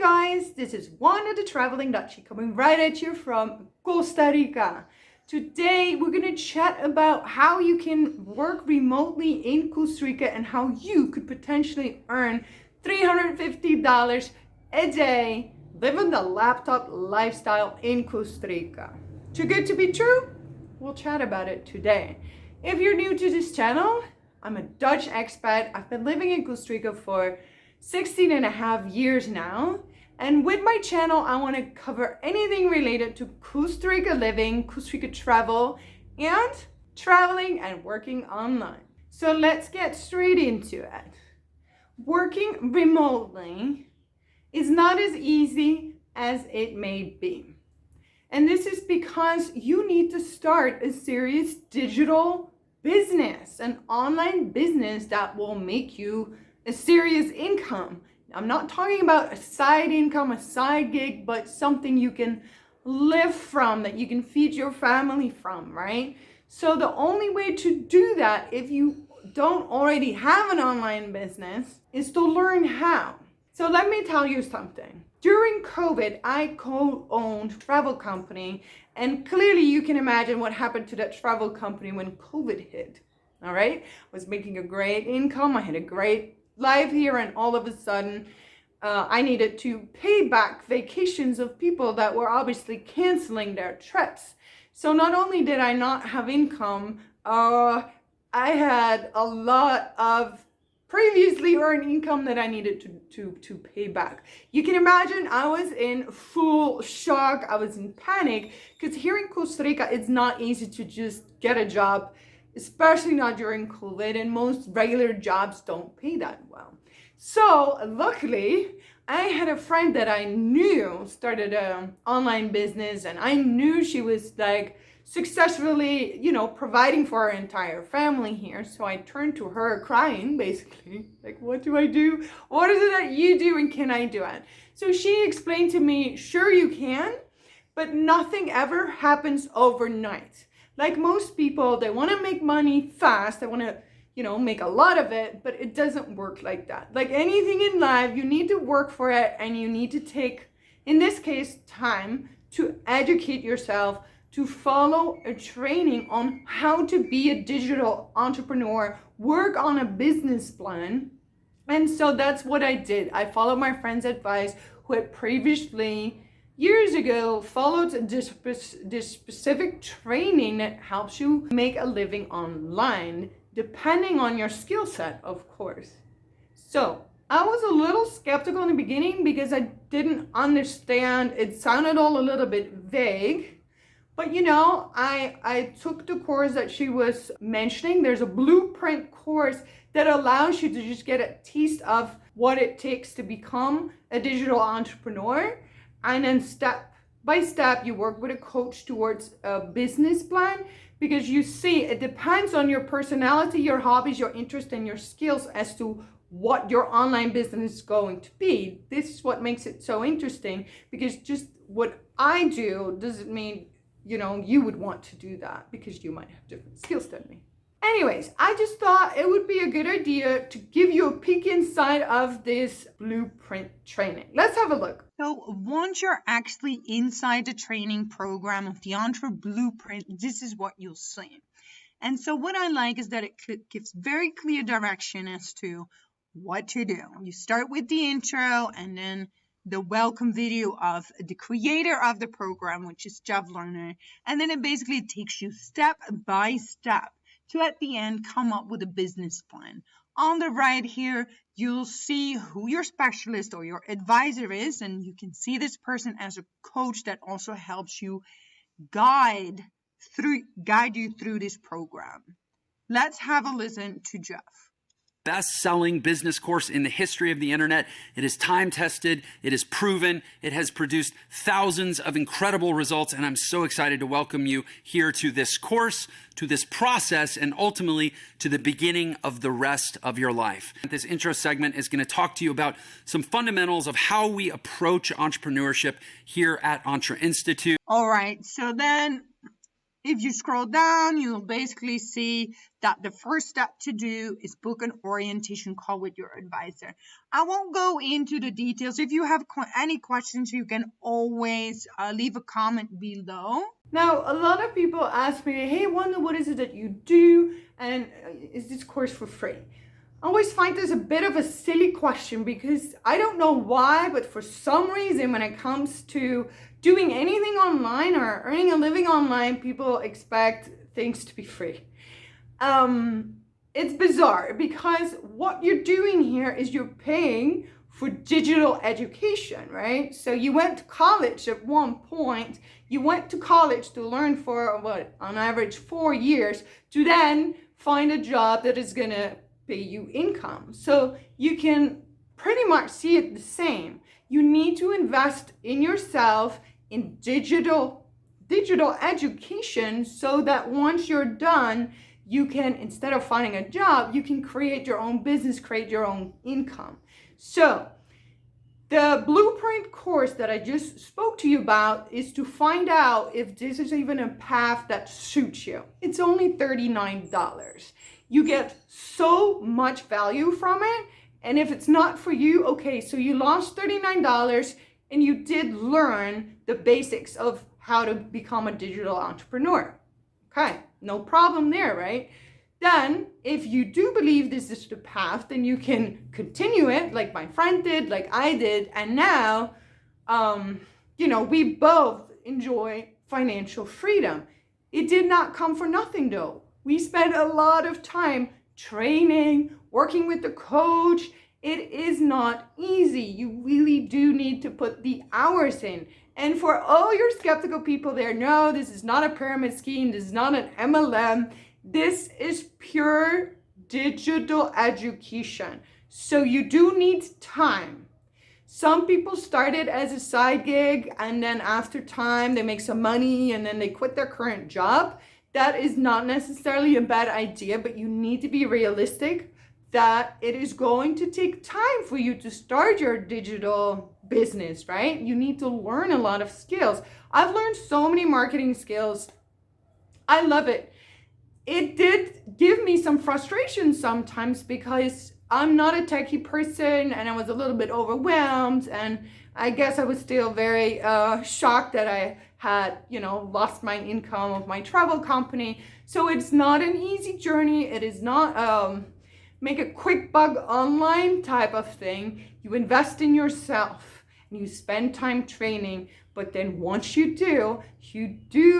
guys, this is Wanda the Traveling Dutchie coming right at you from Costa Rica. Today we're going to chat about how you can work remotely in Costa Rica and how you could potentially earn $350 a day living the laptop lifestyle in Costa Rica. Too good to be true? We'll chat about it today. If you're new to this channel, I'm a Dutch expat. I've been living in Costa Rica for 16 and a half years now. And with my channel, I want to cover anything related to Costa Rica living, Costa Rica travel, and traveling and working online. So let's get straight into it. Working remotely is not as easy as it may be. And this is because you need to start a serious digital business, an online business that will make you a serious income. I'm not talking about a side income, a side gig, but something you can live from, that you can feed your family from, right? So the only way to do that, if you don't already have an online business, is to learn how. So let me tell you something. During COVID, I co-owned a travel company, and clearly you can imagine what happened to that travel company when COVID hit. All right? I was making a great income. I had a great life here, and all of a sudden I needed to pay back vacations of people that were obviously canceling their trips. So not only did I not have income, I had a lot of previously earned income that I needed to pay back. You can imagine I was in full shock. I was in panic because here in Costa Rica, it's not easy to just get a job, especially not during COVID, and most regular jobs don't pay that well. So luckily, I had a friend that I knew started an online business, and I knew she was like successfully, providing for her entire family here. So I turned to her crying, basically, like, what do I do? What is it that you do, and can I do it? So she explained to me, sure you can, but nothing ever happens overnight. Like most people, they want to make money fast. They want to, make a lot of it, but it doesn't work like that. Like anything in life, you need to work for it, and you need to take, in this case, time to educate yourself, to follow a training on how to be a digital entrepreneur, work on a business plan. And so that's what I did. I followed my friend's advice, who had previously years ago followed this specific training that helps you make a living online, depending on your skill set, of course. So I was a little skeptical in the beginning because I didn't understand. It sounded all a little bit vague. But I took the course that she was mentioning. There's a blueprint course that allows you to just get a taste of what it takes to become a digital entrepreneur. And then step by step, you work with a coach towards a business plan, because you see, it depends on your personality, your hobbies, your interests, and your skills as to what your online business is going to be. This is what makes it so interesting, because just what I do doesn't mean, you would want to do that, because you might have different skills than me. Anyways, I just thought it would be a good idea to give you a peek inside of this blueprint training. Let's have a look. So once you're actually inside the training program of the Entre Blueprint, this is what you'll see. And so what I like is that it gives very clear direction as to what to do. You start with the intro, and then the welcome video of the creator of the program, which is Jeff Lerner. And then it basically takes you step by step to, at the end, come up with a business plan. On the right here, you'll see who your specialist or your advisor is, and you can see this person as a coach that also helps you guide you through this program. Let's have a listen to Jeff. Best-selling business course in the history of the internet. It is time-tested. It is proven. It has produced thousands of incredible results, and I'm so excited to welcome you here to this course, to this process, and ultimately to the beginning of the rest of your life. This intro segment is going to talk to you about some fundamentals of how we approach entrepreneurship here at Entre Institute. All right, so then If you scroll down, you'll basically see that the first step to do is book an orientation call with your advisor. I won't go into the details. If you have any questions, you can always leave a comment below. Now, a lot of people ask me, hey, Wanda, what is it that you do? And is this course for free? I always find this a bit of a silly question because I don't know why, but for some reason, when it comes to doing anything online or earning a living online, people expect things to be free. It's bizarre because what you're doing here is you're paying for digital education, right? So you went to college at one point, you went to college to learn for on average 4 years to then find a job that is gonna pay you income. So you can pretty much see it the same. You need to invest in yourself in digital education so that once you're done, you can, instead of finding a job, you can create your own business, create your own income. So the blueprint course that I just spoke to you about is to find out if this is even a path that suits you. It's only $39. You get so much value from it. And if it's not for you, okay, so you lost $39 and you did learn the basics of how to become a digital entrepreneur. Okay, no problem there, right? Then, if you do believe this is the path, then you can continue it like my friend did, like I did. And now, we both enjoy financial freedom. It did not come for nothing though. We spent a lot of time training, working with the coach. It is not easy. You really do need to put the hours in. And for all your skeptical people there, no, this is not a pyramid scheme. This is not an MLM. This is pure digital education. So you do need time. Some people start it as a side gig and then after time they make some money and then they quit their current job. That is not necessarily a bad idea, but you need to be realistic that it is going to take time for you to start your digital business, right? You need to learn a lot of skills. I've learned so many marketing skills. I love it. It did give me some frustration sometimes because I'm not a techie person and I was a little bit overwhelmed, and I guess I was still very shocked that I had, lost my income of my travel company. So it's not an easy journey. It is not make a quick buck online type of thing. You invest in yourself and you spend time training. But then once you do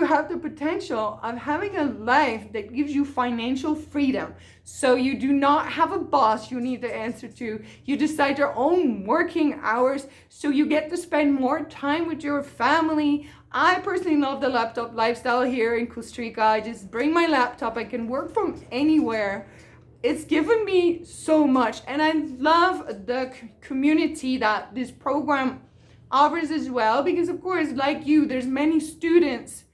have the potential of having a life that gives you financial freedom. So you do not have a boss you need to answer to. You decide your own working hours. So you get to spend more time with your family. I personally love the laptop lifestyle here in Costa Rica. I just bring my laptop. I can work from anywhere. It's given me so much. And I love the community that this program offers as well, because of course, like you, there's many students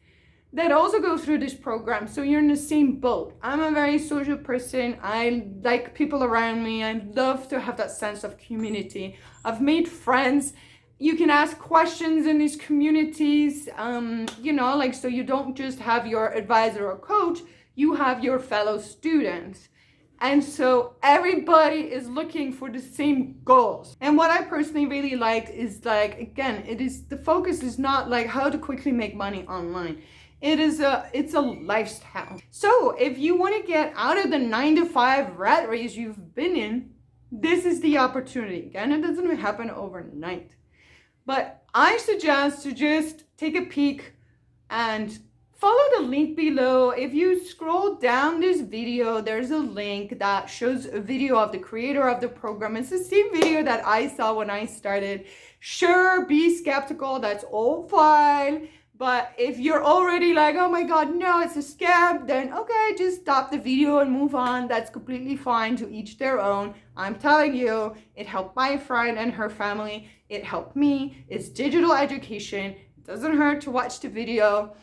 that also go through this program, so you're in the same boat. I'm a very social person. I like people around me. I love to have that sense of community. I've made friends. You can ask questions in these communities, so you don't just have your advisor or coach, you have your fellow students. And so everybody is looking for the same goals. And what I personally really like is the focus is not like how to quickly make money online. It's a lifestyle. So if you want to get out of the 9-to-5 rat race you've been in, this is the opportunity. Again, it doesn't happen overnight. But I suggest to just take a peek and follow the link below. If you scroll down this video, there's a link that shows a video of the creator of the program. It's the same video that I saw when I started. Sure, be skeptical, that's all fine. But if you're already like, oh my God, no, it's a scam, then okay, just stop the video and move on. That's completely fine, to each their own. I'm telling you, it helped my friend and her family. It helped me. It's digital education. It doesn't hurt to watch the video.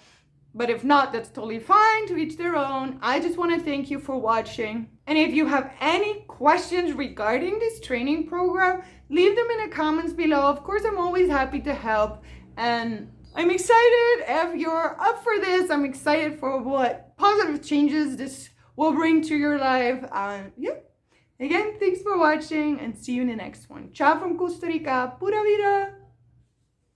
But if not, that's totally fine, to each their own. I just want to thank you for watching. And if you have any questions regarding this training program, leave them in the comments below. Of course, I'm always happy to help. And I'm excited if you're up for this. I'm excited for what positive changes this will bring to your life. Yeah. Again, thanks for watching and see you in the next one. Ciao from Costa Rica. Pura vida.